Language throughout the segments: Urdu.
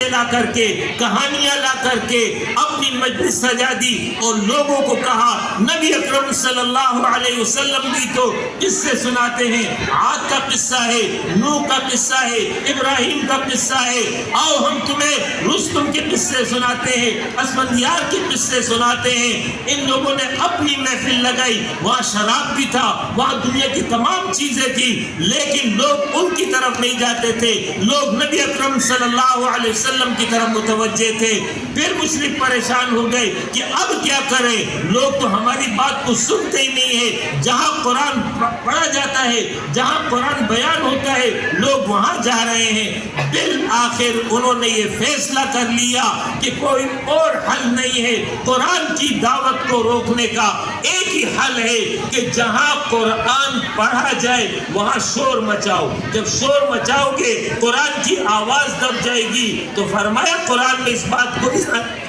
لا کر کے کہانیاں لا کر کے اپنی مجلس سجا دی اور لوگوں کو کہا نبی اکرم صلی اللہ علیہ وسلم بھی تو قصے سناتے ہیں، عاد کا قصہ ہے، نوح کا قصہ ہے، ابراہیم کا قصہ ہے، آؤ ہم تمہیں رستم کے قصے سناتے ہیں، اسفندیار کے قصے سناتے ہیں۔ ان لوگوں نے اپنی محفل لگائی، وہاں شراب بھی تھا، وہاں دنیا کی تمام چیزیں تھی، لیکن لوگ ان کی طرف نہیں جاتے تھے، لوگ نبی اکرم صلی اللہ علیہ وسلم کی طرف متوجہ تھے۔ پھر مشرک پریشان ہو گئے کہ اب کیا کریں، لوگ تو ہماری بات کو سنتے ہی نہیں ہے، جہاں قرآن پڑھا جاتا ہے، جہاں قرآن بیان ہوتا ہے لوگ وہاں جا رہے ہیں۔ بالآخر انہوں نے یہ فیصلہ کر لیا کہ کوئی اور حل نہیں ہے، قرآن کی دعوت کو روکنے کا ایک ہی حل ہے کہ جہاں قرآن پڑھا جائے وہاں شور مچاؤ۔ جب شور مچاؤ گے قرآن کی آواز دب جائے گی۔ تو فرمایا قرآن میں اس بات کو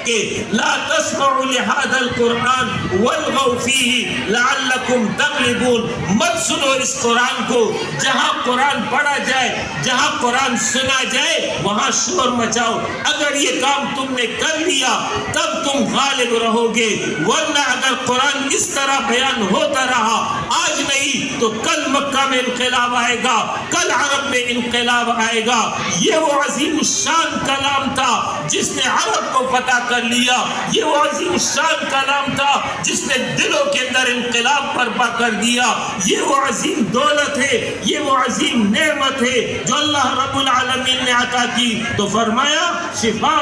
کہ لا تسمعوا لهذا القرآن والغوا فيه لعلكم تغلبون، مت سنو اس قرآن کو، جہاں قرآن پڑھا جائے، جہاں قرآن سنا جائے وہاں شور مچاؤ۔ اگر یہ کام تم نے کر لیا تب تم غالب رہو گے، ورنہ اگر قرآن اس طرح بیان ہوتا رہا آج نہیں تو کل مکہ میں انقلاب آئے گا، کل عرب میں انقلاب آئے گا۔ یہ وہ عظیم الشان کلام تھا جس نے عرب کو فتح کر لیا، یہ وہ عظیم الشان کلام تھا جس نے دلوں کے اندر انقلاب برپا کر دیا۔ یہ وہ عظیم دولت ہے، یہ وہ عظیم نعمت ہے جو اللہ رب العالمین نے عطا کی۔ تو فرمایا شفا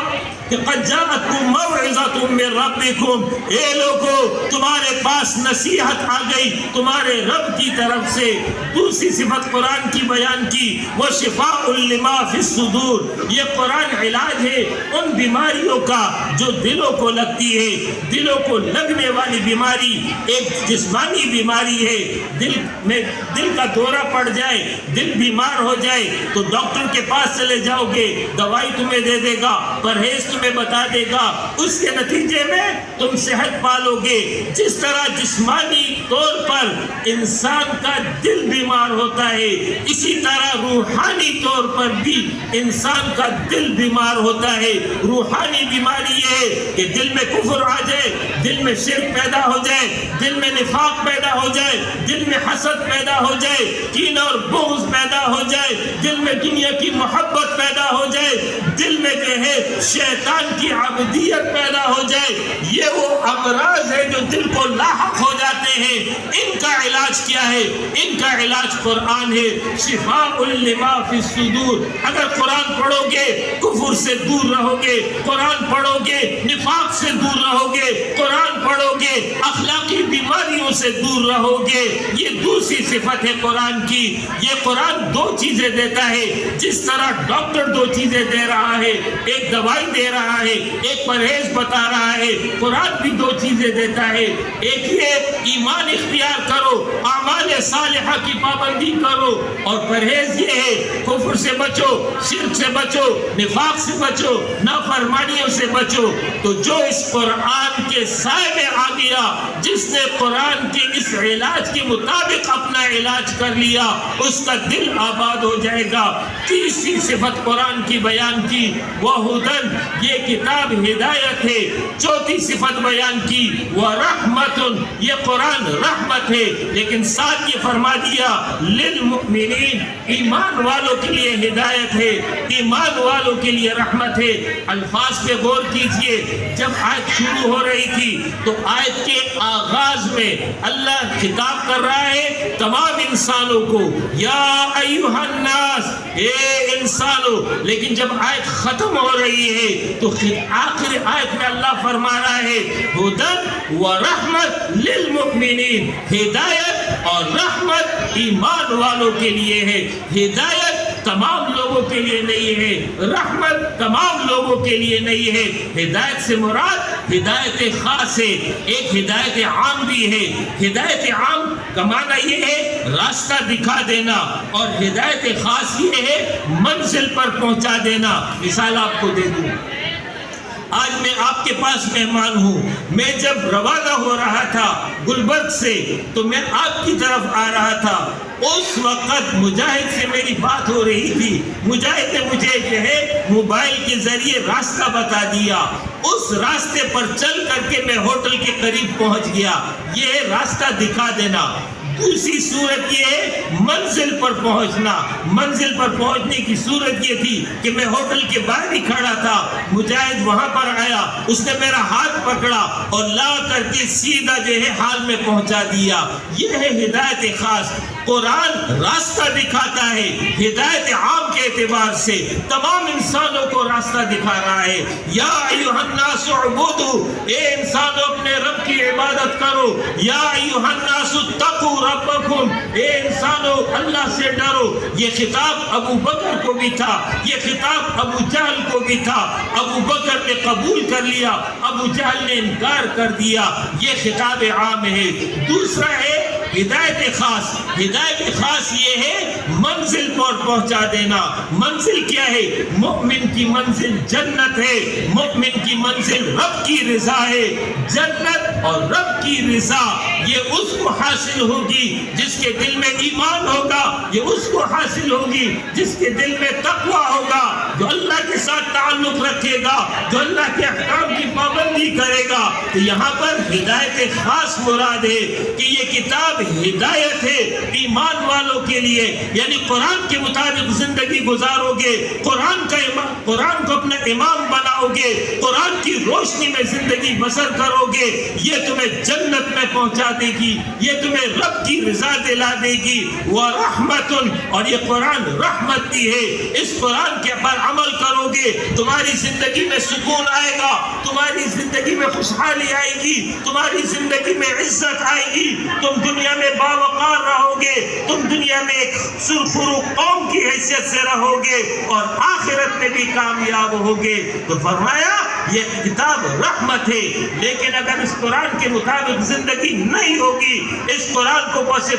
کہ قد جاءتکم موعظۃ من ربکم، اے لوگو تمہارے پاس نصیحت آ گئی تمہارے رب کی طرف سے۔ دوسری صفت قرآن کی بیان کی، وشفاء لما فی الصدور، یہ قرآن علاج ہے ان بیماریوں کا جو دلوں کو لگتی ہے۔ دلوں کو لگنے والی بیماری ایک جسمانی بیماری ہے، دل کا دورہ پڑ جائے، دل بیمار ہو جائے تو ڈاکٹر کے پاس چلے جاؤ گے، دوائی تمہیں دے دے گا، پرہیز تمہیں بتا دے گا، اس کے نتیجے میں تم صحت پالو گے۔ جس طرح جسمانی طور پر انسان کا دل بیمار ہوتا ہے، اسی طرح روحانی طور پر بھی انسان کا دل بیمار ہوتا ہے۔ روحانی بیماری یہ ہے کہ دل میں کفر آ جائے، دل میں شرک پیدا ہو جائے، دل میں نفاق پیدا ہو جائے، دل میں حسد پیدا ہو جائے، کینہ اور بغض پیدا ہو جائے، دل میں دنیا کی محبت پیدا ہو جائے، دل میں جو ہے شیطان کی عبودیت پیدا ہو جائے۔ یہ وہ امراض ہے جو دل کو لاحق ہو جاتے ہیں۔ ان کا علاج کیا ہے؟ ان کا علاج قرآن ہے، شفاء لما فی الصدور۔ اگر قرآن پڑھو گے کفر سے دور رہو گے، قرآن پڑھو گے نفاق سے دور رہو گے، قرآن پڑھو گے اخلاقی بیماریوں سے دور رہو گے۔ یہ دوسری صفت ہے قرآن کی۔ یہ قرآن دو چیزیں دیتا ہے، جس طرح ڈاکٹر دو چیزیں دے رہا ہے، ایک دوائی دے رہا ہے، ایک پرہیز بتا رہا ہے، قرآن بھی دو چیزیں دیتا ہے۔ ایک یہ ایمان اختیار کرو، اعمال صالحہ کی پابندی کرو، اور پرہیز یہ ہے کفر سے بچو، شرک سے بچو، نفاق سے بچو، نافرمانیوں سے بچو۔ تو جو اس قرآن کے سائے میں آ گیا، جس نے قرآن کے اس علاج کے مطابق اپنا علاج کر لیا، اس کا دل آباد ہو جائے گا۔ تیسری صفت قرآن کی بیان کی، وَہُدًى، یہ کتاب ہدایت ہے۔ چوتھی صفت بیان کی، وَرَحْمَةٌ، یہ قرآن رحمت ہے، لیکن ساتھ یہ فرما دیا للمؤمنین، ایمان والوں کے لیے ہدایت ہے، ایمان والوں کے لیے رحمت ہے۔ الفاظ پہ غور کیجئے، جب آیت شروع ہو رہی تھی تو آیت کے آغاز میں اللہ خطاب کر رہا ہے تمام انسانوں کو، یا ایھا الناس، اے انسانوں، لیکن جب آیت ختم ہو رہی ہے تو آخر آیت میں اللہ فرما رہا ہے ہدی و رحمت للمؤمنین، ہدایت اور رحمت ایمان والوں کے لیے ہے۔ ہدایت تمام لوگوں کے لیے نہیں ہے، رحمت تمام لوگوں کے لیے نہیں ہے۔ ہدایت سے مراد ہدایت خاص ہے، ایک ہدایت عام بھی ہے۔ ہدایت عام کا معنی یہ ہے راستہ دکھا دینا، اور ہدایت خاص یہ ہے منزل پر پہنچا دینا۔ مثال آپ کو دے دوں، آج میں آپ کے پاس مہمان ہوں. میں جب روانہ ہو رہا تھا گلبرگ سے تو میں آپ کی طرف آ رہا تھا. اس وقت مجاہد سے میری بات ہو رہی تھی. مجاہد نے مجھے جو ہے موبائل کے ذریعے راستہ بتا دیا. اس راستے پر چل کر کے میں ہوٹل کے قریب پہنچ گیا. یہ راستہ دکھا دینا. دوسری صورت یہ ہے منزل پر پہنچنا. منزل پر پہنچنے کی صورت یہ تھی کہ میں ہوٹل کے باہر ہی کھڑا تھا. مجاہد وہاں پر آیا, اس نے میرا ہاتھ پکڑا اور لا کر کے سیدھا جو ہے حال میں پہنچا دیا. یہ ہے ہدایت خاص. قرآن راستہ دکھاتا ہے ہدایت عام کے اعتبار سے تمام انسانوں کو راستہ دکھا رہا ہے. یا ایھا الناس اعبدوا, اے انسانوں اپنے رب کی عبادت کرو. یا ایھا الناس اتقوا ربکم, اے انسانوں اللہ سے ڈرو. یہ خطاب ابو بکر کو بھی تھا, یہ خطاب ابو جہل کو بھی تھا. ابو بکر نے قبول کر لیا, ابو جہل نے انکار کر دیا. یہ خطاب عام ہے. دوسرا ہے ہدایت خاص. ہدایت خاص یہ ہے منزل پر پہنچا دینا. منزل کیا ہے؟ مومن کی منزل جنت ہے. مومن کی منزل رب کی رضا ہے. جنت اور رب کی رضا یہ اس کو حاصل ہوگی جس کے دل میں ایمان ہوگا. یہ اس کو حاصل ہوگی جس کے دل میں تقوی ہوگا, جو اللہ کے ساتھ تعلق رکھے گا, جو اللہ کے احکام کی پابندی کرے گا. تو یہاں پر ہدایت خاص مراد ہے کہ یہ کتاب ہدایت ہے ایمان والوں کے لیے. یعنی قرآن کے مطابق زندگی گزارو گے, قرآن کو اپنا امام بناؤ گے, قرآن کی روشنی میں زندگی بسر کرو گے, یہ تمہیں جنت میں پہنچا دے گی, یہ تمہیں رب کی رضا دلا دے گی. وَرَحْمَةٌ, اور یہ قرآن رحمت بھی ہے. اس قرآن کے پر عمل کرو گے تمہاری زندگی میں سکون آئے گا, تمہاری زندگی میں خوشحالی آئے گی, تمہاری زندگی میں عزت آئے گی. تم دنیا میں باوقار رہو گے, تم دنیا میں ایک سرخرو قوم کی حیثیت سے رہو گے اور آخرت میں بھی کامیاب ہوگے. تو فرمایا یہ کتاب رحمت ہے. لیکن اگر اس قرآن کے مطابق زندگی نہیں ہوگی, اس قرآن کو بس